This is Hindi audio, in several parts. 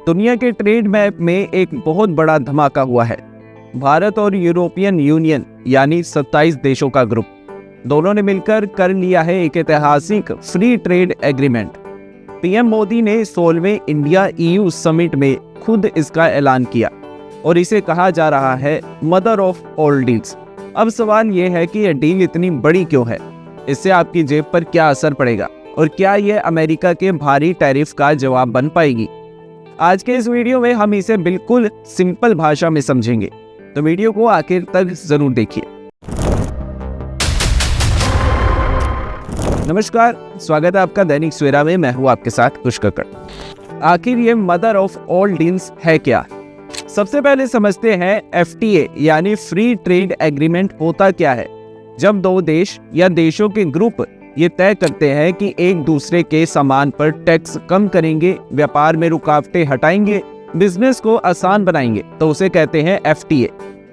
दुनिया के ट्रेड मैप में एक बहुत बड़ा धमाका हुआ है। भारत और यूरोपियन यूनियन यानी 27 देशों का ग्रुप, दोनों ने मिलकर कर लिया है एक ऐतिहासिक free trade agreement. PM Modi ने 16वें इंडिया EU समिट में खुद इसका ऐलान किया और इसे कहा जा रहा है मदर ऑफ ऑल डील्स। अब सवाल यह है कि यह डील इतनी बड़ी क्यों है, इससे आपकी जेब पर क्या असर पड़ेगा और क्या यह अमेरिका के भारी टैरिफ का जवाब बन पाएगी। आज के इस वीडियो में हम इसे बिल्कुल सिंपल भाषा में समझेंगे, तो वीडियो को आखिर तक जरूर देखिए। नमस्कार, स्वागत है आपका दैनिक सवेरा में। मैं हूं आपके साथ कुश कक्कड़। आखिर ये मदर ऑफ ऑल डील्स है क्या? सबसे पहले समझते हैं FTA यानी फ्री ट्रेड एग्रीमेंट होता क्या है। जब दो देश या देशों के ग्रुप ये तय करते हैं कि एक दूसरे के सामान पर टैक्स कम करेंगे, व्यापार में रुकावटें हटाएंगे, बिजनेस को आसान बनाएंगे, तो उसे कहते हैं FTA।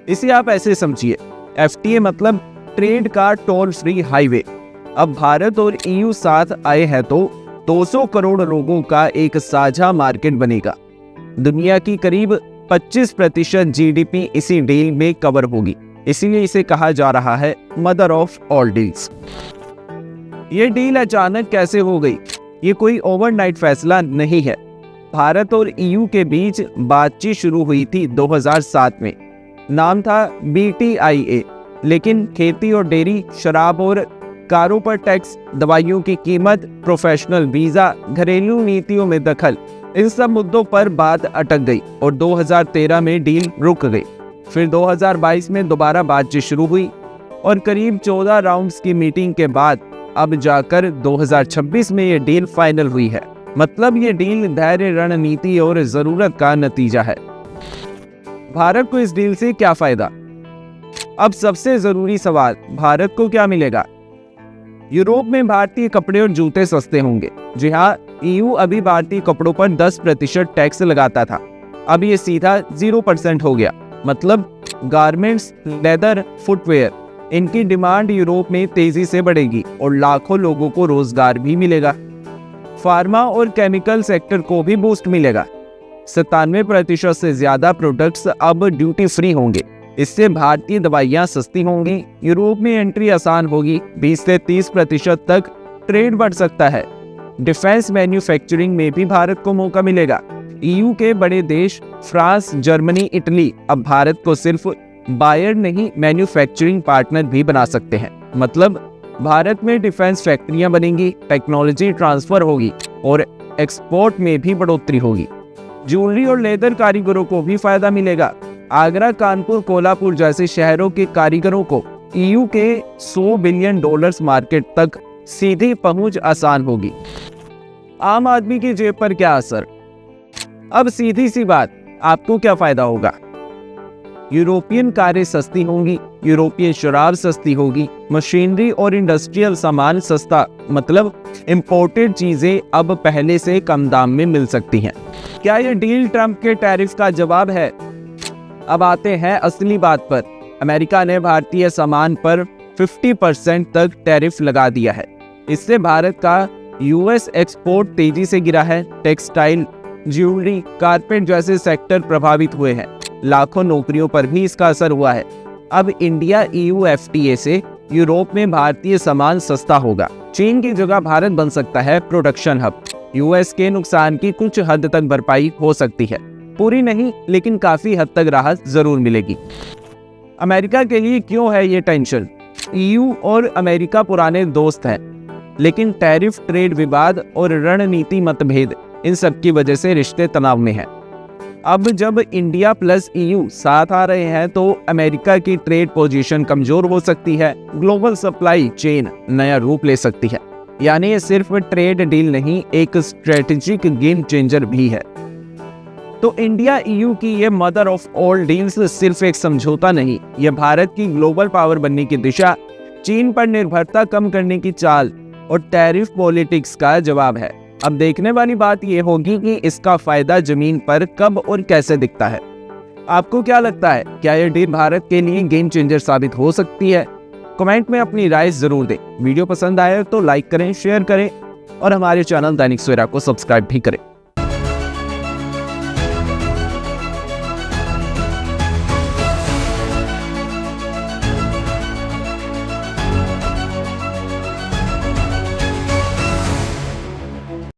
इसे आप ऐसे समझिए, FTA मतलब ट्रेड का टोल फ्री हाईवे। अब भारत और EU साथ आए हैं तो 200 करोड़ लोगों का एक साझा मार्केट बनेगा। दुनिया की करीब 25% GDP इसी डील में कवर होगी, इसीलिए इसे कहा जा रहा है मदर ऑफ ऑल डील्स। ये डील अचानक कैसे हो गई? ये कोई ओवरनाइट फैसला नहीं है। भारत और EU के बीच बातचीत शुरू हुई थी 2007 में। नाम था BTIA, लेकिन खेती और डेयरी, शराब और कारों पर टैक्स, दवाइयों की कीमत, प्रोफेशनल वीजा, घरेलू नीतियों में दखल, इन सब मुद्दों पर बात अटक गई और 2013 में डील रुक गई। फिर 2022 में दोबारा बातचीत शुरू हुई और करीब 14 राउंड्स की मीटिंग के बाद अब जाकर 2026 में ये डील फाइनल हुई है। मतलब ये डील धैर्य, रणनीति और जरूरत का नतीजा है। भारत को इस डील से क्या फायदा? अब सबसे जरूरी सवाल, भारत को क्या मिलेगा? यूरोप में भारतीय कपड़े और जूते सस्ते होंगे। जी हाँ, EU अभी भारतीय कपड़ों पर 10% टैक्स लगाता था, अब ये सीधा 0% हो गया। मतलब गारमेंट्स, लेदर, फुटवेयर, इनकी डिमांड यूरोप में तेजी से बढ़ेगी और लाखों लोगों को रोजगार भी मिलेगा। फार्मा और केमिकल सेक्टर को भी बूस्ट मिलेगा। 97% से ज्यादा प्रोडक्ट्स अब ड्यूटी फ्री होंगे। इससे भारतीय दवाइयां सस्ती होंगी, यूरोप में एंट्री आसान होगी, 20 से 30% तक ट्रेड बढ़ सकता है। डिफेंस मैन्युफैक्चरिंग में भी भारत को मौका मिलेगा। EU के बड़े देश फ्रांस, जर्मनी, इटली अब भारत को सिर्फ बायर नहीं, मैन्युफैक्चरिंग पार्टनर भी बना सकते हैं। मतलब भारत में डिफेंस फैक्ट्रियां बनेंगी, टेक्नोलॉजी ट्रांसफर होगी और एक्सपोर्ट में भी बढ़ोतरी होगी। ज्वेलरी और लेदर कारीगरों को भी फायदा मिलेगा। आगरा, कानपुर, कोल्हापुर जैसे शहरों के कारीगरों को EU के $100 बिलियन मार्केट तक सीधी पहुंच आसान होगी। आम आदमी की जेब पर क्या असर? अब सीधी सी बात, आपको क्या फायदा होगा? यूरोपियन कारें सस्ती होंगी, यूरोपियन शराब सस्ती होगी, मशीनरी और इंडस्ट्रियल सामान सस्ता, मतलब इंपोर्टेड चीजें अब पहले से कम दाम में मिल सकती हैं। क्या यह डील ट्रंप के टैरिफ का जवाब है? अब आते हैं असली बात पर। अमेरिका ने भारतीय सामान पर 50% तक टैरिफ लगा दिया है। इससे भारत का US एक्सपोर्ट तेजी से गिरा है। टेक्सटाइल, ज्वेलरी, कारपेट जैसे सेक्टर प्रभावित हुए हैं। लाखों नौकरियों पर भी इसका असर हुआ है। अब इंडिया EU FTA से यूरोप में भारतीय सामान सस्ता होगा। चीन की जगह भारत बन सकता है प्रोडक्शन हब। US के नुकसान की कुछ हद तक भरपाई हो सकती है, पूरी नहीं लेकिन काफी हद तक राहत जरूर मिलेगी। अमेरिका के लिए क्यों है ये टेंशन? EU और अमेरिका पुराने दोस्त हैं, लेकिन टैरिफ, ट्रेड विवाद और रणनीति मतभेद, इन सब की वजह से रिश्ते तनाव में हैं। अब जब इंडिया प्लस EU साथ आ रहे हैं तो अमेरिका की ट्रेड पोजीशन कमजोर हो सकती है, ग्लोबल सप्लाई चेन नया रूप ले सकती है। यानी ये सिर्फ ट्रेड डील नहीं, एक स्ट्रेटेजिक गेम चेंजर भी है। तो इंडिया EU की ये मदर ऑफ ऑल डील्स सिर्फ एक समझौता नहीं, ये भारत की ग्लोबल पावर बनने की दिशा, चीन पर निर्भरता कम करने की चाल और टैरिफ पॉलिटिक्स का जवाब है। अब देखने वाली बात यह होगी कि इसका फायदा जमीन पर कब और कैसे दिखता है। आपको क्या लगता है, क्या यह डील भारत के लिए गेम चेंजर साबित हो सकती है? कमेंट में अपनी राय जरूर दें। वीडियो पसंद आए तो लाइक करें, शेयर करें और हमारे चैनल दैनिक सवेरा को सब्सक्राइब भी करें।